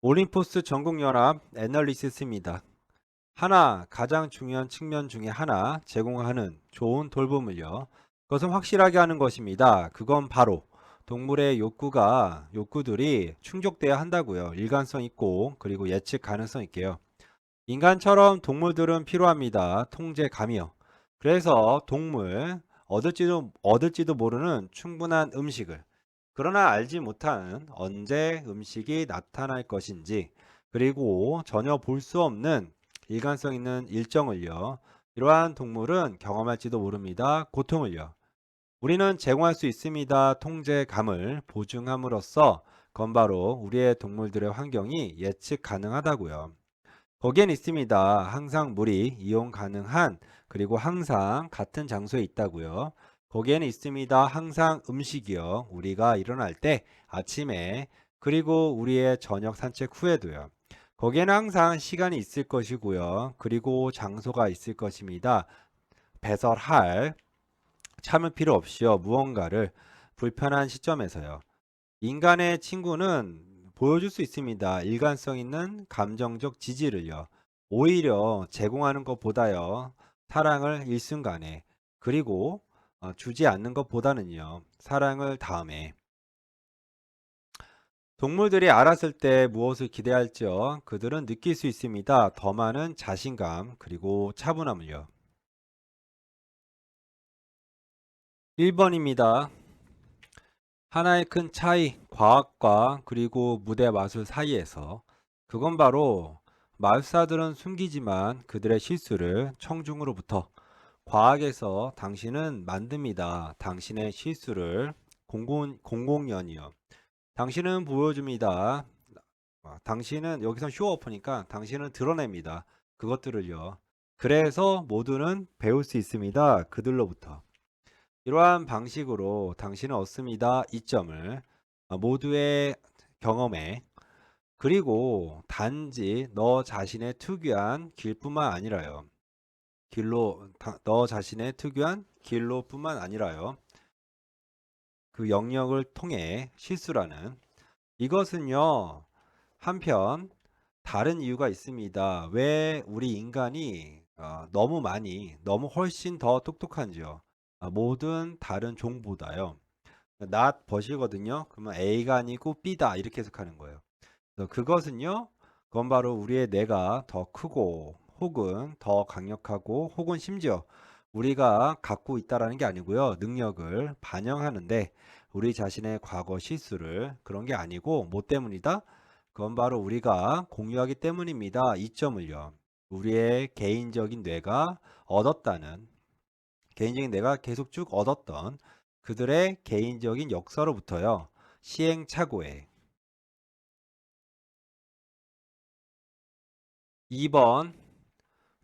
올림포스 전국연합 애널리시스입니다. 하나, 가장 중요한 측면 중에 하나 제공하는 좋은 돌봄을요. 그것은 확실하게 하는 것입니다. 그건 바로 동물의 욕구들이 충족돼야 한다고요. 일관성 있고 그리고 예측 가능성 있게요. 인간처럼 동물들은 필요합니다. 통제감이요. 그래서 얻을지도 모르는 충분한 음식을, 그러나 알지 못하는 언제 음식이 나타날 것인지, 그리고 전혀 볼 수 없는 일관성 있는 일정을요. 이러한 동물은 경험할지도 모릅니다. 고통을요. 우리는 제공할 수 있습니다. 통제감을 보증함으로써 그건 바로 우리의 동물들의 환경이 예측 가능하다고요. 거기엔 있습니다. 항상 물이 이용 가능한, 그리고 항상 같은 장소에 있다고요. 거기에는 있습니다. 항상 음식이요. 우리가 일어날 때 아침에, 그리고 우리의 저녁 산책 후에도요. 거기에는 항상 시간이 있을 것이고요. 그리고 장소가 있을 것입니다. 배설할, 참을 필요 없이요. 무언가를 불편한 시점에서요. 인간의 친구는 보여줄 수 있습니다. 일관성 있는 감정적 지지를요. 오히려 제공하는 것보다요. 사랑을 일순간에, 그리고 주지 않는 것보다는요. 사랑을 다음에. 동물들이 알았을 때 무엇을 기대할지요. 그들은 느낄 수 있습니다. 더 많은 자신감 그리고 차분함을요. 1번입니다. 하나의 큰 차이, 과학과 그리고 무대 마술 사이에서, 그건 바로 마술사들은 숨기지만 그들의 실수를 청중으로부터, 과학에서 당신은 만듭니다. 당신의 실수를 공공연히요. 당신은 보여줍니다. 당신은 여기서 쇼오프니까 당신은 드러냅니다. 그것들을요. 그래서 모두는 배울 수 있습니다. 그들로부터. 이러한 방식으로 당신은 얻습니다. 이점을 모두의 경험에, 그리고 단지 너 자신의 특유한 길뿐만 아니라요. 너 자신의 특유한 길로뿐만 아니라요. 그 영역을 통해 실수라는, 이것은요. 한편 다른 이유가 있습니다. 왜 우리 인간이 너무 훨씬 더 똑똑한지요. 모든 다른 종보다요. not 벗이거든요. 그러면 A가 아니고 B다 이렇게 해석하는 거예요. 그래서 그건 바로 우리의 뇌가 더 크고 혹은 더 강력하고 혹은 심지어 우리가 갖고 있다라는 게 아니고요. 능력을 반영하는데 우리 자신의 과거 실수를, 그런 게 아니고 뭐 때문이다? 그건 바로 우리가 공유하기 때문입니다. 이점을요. 우리의 개인적인 뇌가 계속 쭉 얻었던 그들의 개인적인 역사로부터요. 시행착오에. 2번,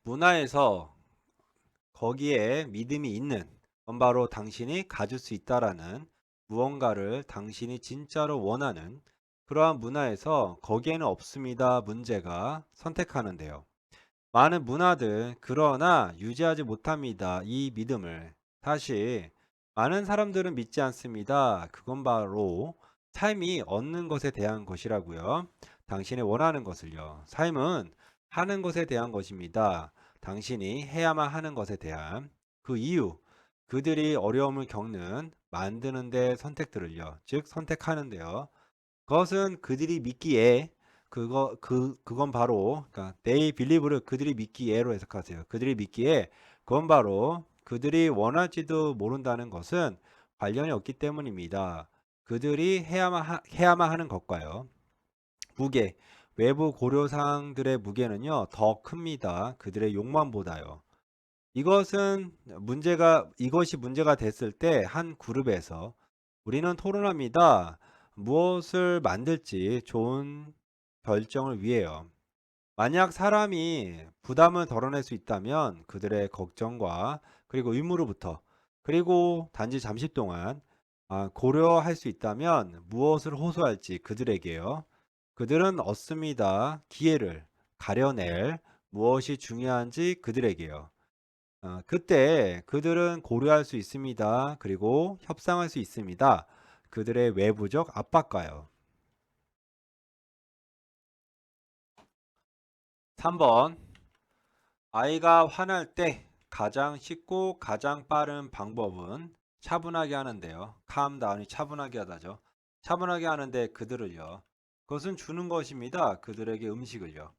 문화에서 거기에 믿음이 있는, 그건 바로 당신이 가질 수 있다라는 무언가를 당신이 진짜로 원하는 그러한 문화에서 거기에는 없습니다. 문제가 선택하는데요. 많은 문화들 그러나 유지하지 못합니다. 이 믿음을. 사실 많은 사람들은 믿지 않습니다. 그건 바로 삶이 얻는 것에 대한 것이라고요. 당신이 원하는 것을요. 삶은 하는 것에 대한 것입니다. 당신이 해야만 하는 것에 대한 그 이유, 그들이 어려움을 겪는 만드는데 선택들을요. 즉 선택하는데요. 그것은 그들이 믿기에, 그건 바로, 그러니까 they believe를 그들이 믿기에로 해석하세요. 그들이 믿기에, 그건 바로 그들이 원할지도 모른다는 것은 관련이 없기 때문입니다. 그들이 해야만 하는 것과요. 무게, 외부 고려사항들의 무게는요, 더 큽니다. 그들의 욕망보다요. 이것이 문제가 됐을 때 한 그룹에서 우리는 토론합니다. 무엇을 만들지 좋은 결정을 위해요. 만약 사람이 부담을 덜어낼 수 있다면 그들의 걱정과 그리고 의무로부터, 그리고 단지 잠시 동안 고려할 수 있다면 무엇을 호소할지 그들에게요. 그들은 얻습니다. 기회를 가려낼 무엇이 중요한지 그들에게요. 그때 그들은 고려할 수 있습니다. 그리고 협상할 수 있습니다. 그들의 외부적 압박과요. 3번. 아이가 화날 때 가장 쉽고 가장 빠른 방법은 차분하게 하는데요. calm down이 차분하게 하다죠. 차분하게 하는데 그들을요. 그것은 주는 것입니다. 그들에게 음식을요.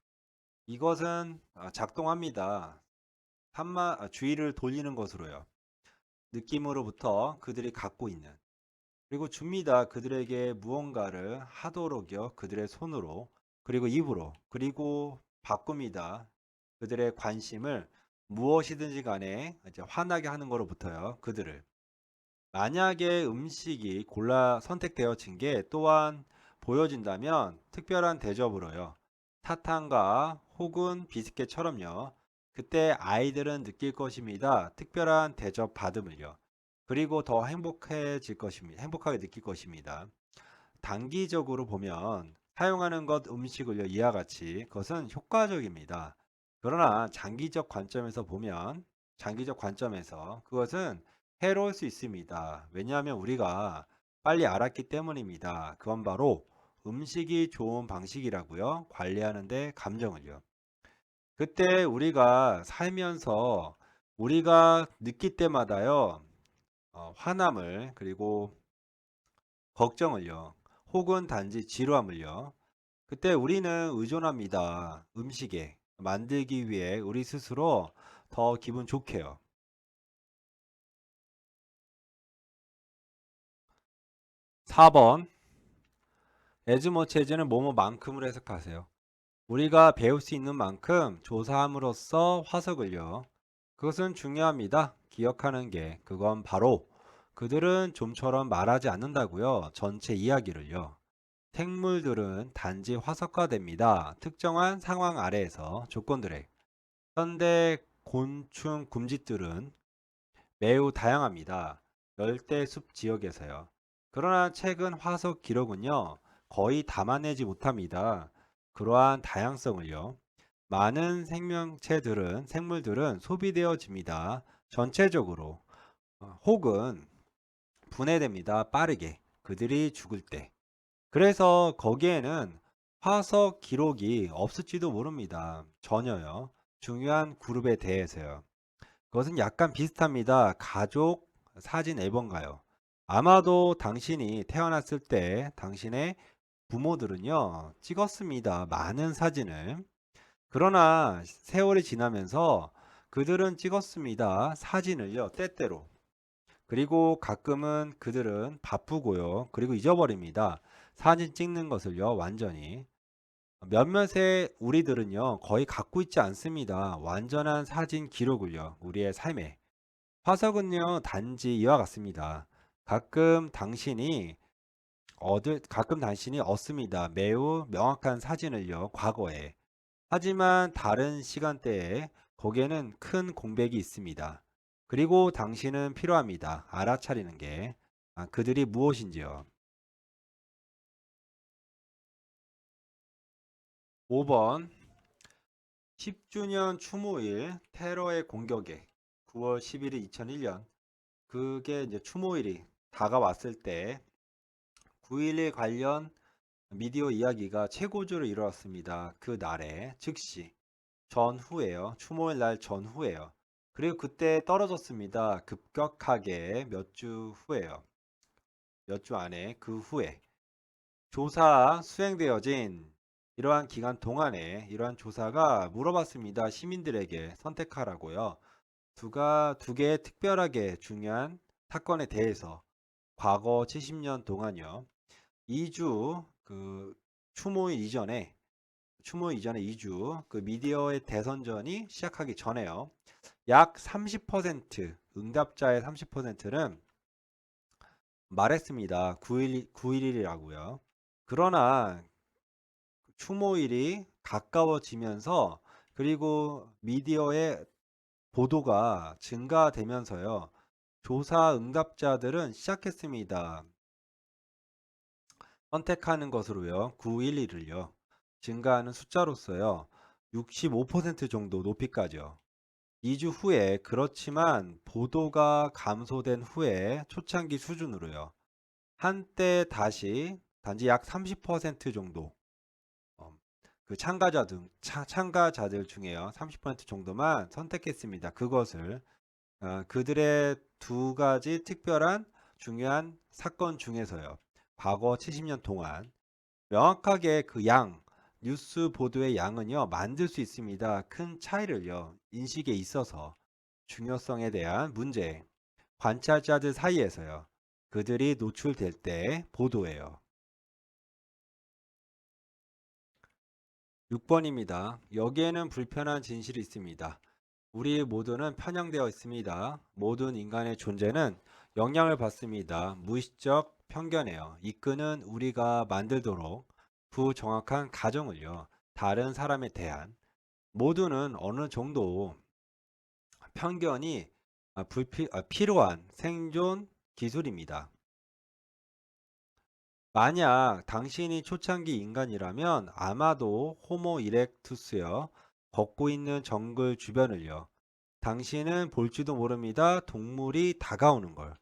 이것은 작동합니다. 주의를 돌리는 것으로요. 느낌으로부터 그들이 갖고 있는. 그리고 줍니다. 그들에게 무언가를 하도록요. 그들의 손으로 그리고 입으로 그리고 바꿉니다. 그들의 관심을 무엇이든지 간에 이제 화나게 하는 거로부터요. 그들을. 만약에 음식이 골라 선택되어진 게 또한 보여진다면 특별한 대접으로요. 사탕과 혹은 비스켓처럼요. 그때 아이들은 느낄 것입니다. 특별한 대접 받음을요. 그리고 더 행복해질 것입니다. 행복하게 느낄 것입니다. 단기적으로 보면 사용하는 것 음식을요. 이와 같이 그것은 효과적입니다. 그러나 장기적 관점에서 보면 장기적 관점에서 그것은 해로울 수 있습니다. 왜냐하면 우리가 빨리 알았기 때문입니다. 그건 바로 음식이 좋은 방식이라고요. 관리하는데 감정을요. 그때 우리가 살면서 우리가 느낄 때마다요. 화남을 그리고 걱정을요. 혹은 단지 지루함을요. 그때 우리는 의존합니다. 음식에 만들기 위해 우리 스스로 더 기분 좋게요. 4번. as much as는 뭐뭐만큼으로 해석하세요. 우리가 배울 수 있는 만큼 조사함으로써 화석을요. 그것은 중요합니다. 기억하는 게 그건 바로 그들은 좀처럼 말하지 않는다고요. 전체 이야기를요. 생물들은 단지 화석화됩니다. 특정한 상황 아래에서 조건들에. 현대 곤충 굶짓들은 매우 다양합니다. 열대숲 지역에서요. 그러나 최근 화석 기록은요. 거의 담아내지 못합니다. 그러한 다양성을요. 많은 생물들은 소비되어집니다. 전체적으로 혹은 분해됩니다. 빠르게. 그들이 죽을 때. 그래서 거기에는 화석 기록이 없을지도 모릅니다. 전혀요. 중요한 그룹에 대해서요. 그것은 약간 비슷합니다. 가족 사진 앨범가요. 아마도 당신이 태어났을 때 당신의 부모들은요, 찍었습니다. 많은 사진을. 그러나 세월이 지나면서 그들은 찍었습니다. 사진을요, 때때로. 그리고 가끔은 그들은 바쁘고요. 그리고 잊어버립니다. 사진 찍는 것을요, 완전히. 몇몇의 우리들은요, 거의 갖고 있지 않습니다. 완전한 사진 기록을요, 우리의 삶에. 화석은요, 단지 이와 같습니다. 가끔 당신이 얻습니다. 매우 명확한 사진을요, 과거에. 하지만 다른 시간대에 거기에는 큰 공백이 있습니다. 그리고 당신은 필요합니다. 알아차리는 게. 그들이 무엇인지요. 5번. 10주년 추모일 테러의 공격에 9월 11일 2001년 그게 이제 추모일이 다가왔을 때 9.11 관련 미디어 이야기가 최고조를 이루었습니다. 그 날에 즉시 전후에요. 추모일 날 전후에요. 그리고 그때 떨어졌습니다. 급격하게 몇 주 후에요. 몇 주 안에 그 후에 조사 수행되어진 이러한 기간 동안에 이러한 조사가 물어봤습니다. 시민들에게 선택하라고요. 두 개의 특별하게 중요한 사건에 대해서 과거 70년 동안요. 2주 추모 이전에 2주 그 미디어의 대선전이 시작하기 전에요. 약 30% 응답자의 30%는 말했습니다. 9.11이라고요. 그러나 추모일이 가까워지면서 그리고 미디어의 보도가 증가되면서요. 조사 응답자들은 시작했습니다. 선택하는 것으로요. 911을요. 증가하는 숫자로서요. 65% 정도 높이까지요. 2주 후에 그렇지만 보도가 감소된 후에 초창기 수준으로요. 한때 다시 단지 약 30% 정도 그 참가자들 중에요. 30% 정도만 선택했습니다. 그것을 그들의 두 가지 특별한 중요한 사건 중에서요. 과거 70년 동안 명확하게 그 뉴스 보도의 양은요, 만들 수 있습니다. 큰 차이를요, 인식에 있어서 중요성에 대한 문제, 관찰자들 사이에서요, 그들이 노출될 때 보도예요. 6번입니다. 여기에는 불편한 진실이 있습니다. 우리 모두는 편향되어 있습니다. 모든 인간의 존재는 영향을 받습니다. 무의식적 편견이에요. 이끄는 우리가 만들도록 부정확한 가정을요. 다른 사람에 대한 모두는 어느 정도 편견이 필요한 생존 기술입니다. 만약 당신이 초창기 인간이라면 아마도 호모 이렉투스여 걷고 있는 정글 주변을요. 당신은 볼지도 모릅니다. 동물이 다가오는 걸.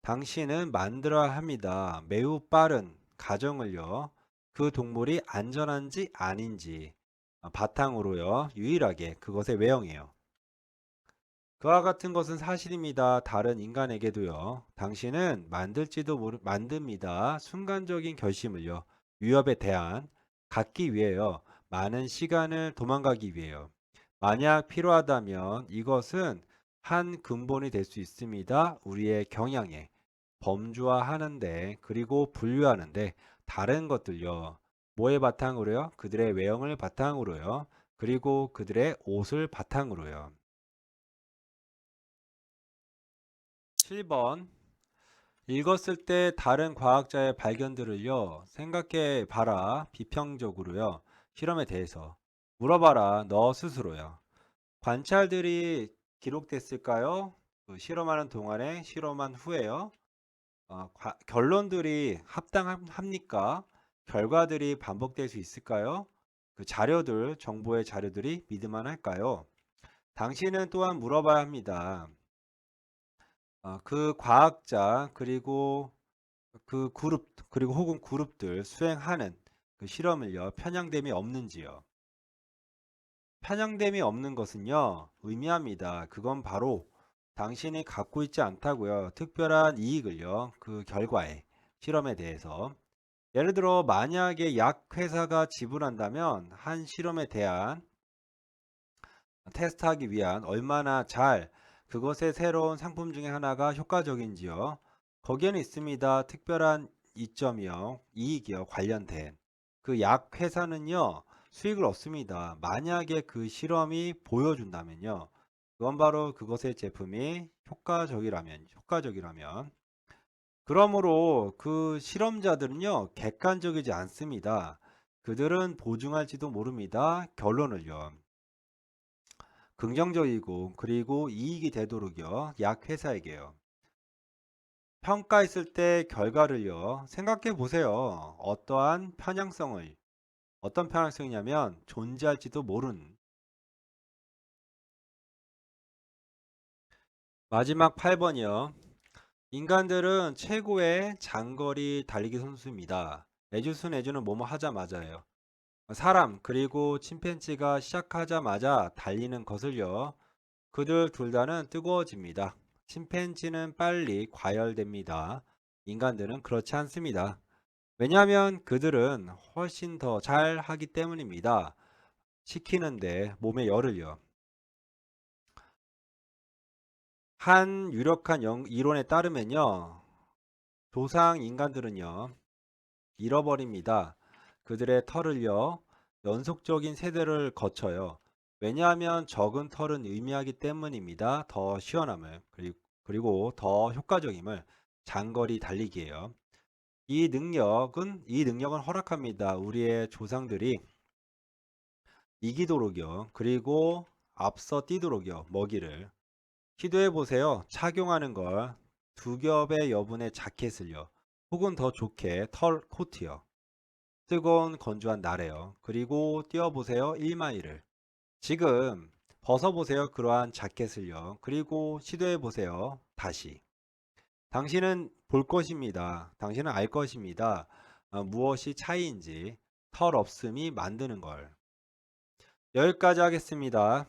당신은 만들어야 합니다. 매우 빠른 가정을요. 그 동물이 안전한지 아닌지 바탕으로요. 유일하게 그것의 외형이에요. 그와 같은 것은 사실입니다. 다른 인간에게도요. 당신은 만듭니다. 순간적인 결심을요. 위협에 대한 갖기 위해요. 많은 시간을 도망가기 위해요. 만약 필요하다면 이것은 한 근본이 될 수 있습니다. 우리의 경향에 범주화하는데 그리고 분류하는데 다른 것들요. 뭐의 바탕으로요? 그들의 외형을 바탕으로요. 그리고 그들의 옷을 바탕으로요. 7번 읽었을 때 다른 과학자의 발견들을요. 생각해 봐라. 비평적으로요. 실험에 대해서 물어봐라. 너 스스로요. 관찰들이 기록됐을까요? 그 실험하는 동안에 실험한 후에요. 결론들이 합당합니까? 결과들이 반복될 수 있을까요? 그 정보의 자료들이 믿을만할까요? 당신은 또한 물어봐야 합니다. 그 과학자 그리고 그 그룹 그리고 혹은 그룹들 수행하는 그 실험을요. 편향됨이 없는지요. 편향됨이 없는 것은요. 의미합니다. 그건 바로 당신이 갖고 있지 않다고요. 특별한 이익을요. 그 결과에 실험에 대해서 예를 들어 만약에 약 회사가 지불한다면 한 실험에 대한 테스트하기 위한 얼마나 잘 그것의 새로운 상품 중에 하나가 효과적인지요. 거기에는 있습니다. 특별한 이점이요. 이익이요. 관련된. 그 약 회사는요. 수익을 얻습니다. 만약에 그 실험이 보여준다면요. 그건 바로 그것의 제품이 효과적이라면. 그러므로 그 실험자들은요. 객관적이지 않습니다. 그들은 보증할지도 모릅니다. 결론을요. 긍정적이고 그리고 이익이 되도록요. 약 회사에게요. 평가했을 때 결과를요. 생각해 보세요. 어떤 편향성이냐면 존재할지도 모르는 마지막 8번이요. 인간들은 최고의 장거리 달리기 선수입니다. 내주는 뭐뭐 하자마자예요. 사람 그리고 침팬지가 시작하자마자 달리는 것을요. 그들 둘 다는 뜨거워집니다. 침팬지는 빨리 과열됩니다. 인간들은 그렇지 않습니다. 왜냐하면 그들은 훨씬 더 잘 하기 때문입니다. 식히는데 몸의 열을요. 한 유력한 이론에 따르면요. 조상 인간들은요. 잃어버립니다. 그들의 털을요. 연속적인 세대를 거쳐요. 왜냐하면 적은 털은 의미하기 때문입니다. 더 시원함을 그리고 더 효과적임을 장거리 달리기예요. 이 능력은 허락합니다. 우리의 조상들이 이기도록요. 그리고 앞서 뛰도록요. 먹이를 시도해 보세요. 착용하는 걸 두 겹의 여분의 자켓을요. 혹은 더 좋게 털 코트요. 뜨거운 건조한 날에요. 그리고 뛰어보세요. 1마일을. 지금 벗어보세요. 그러한 자켓을요. 그리고 시도해보세요. 다시. 당신은 볼 것입니다. 당신은 알 것입니다. 무엇이 차이인지 털 없음이 만드는 걸. 여기까지 하겠습니다.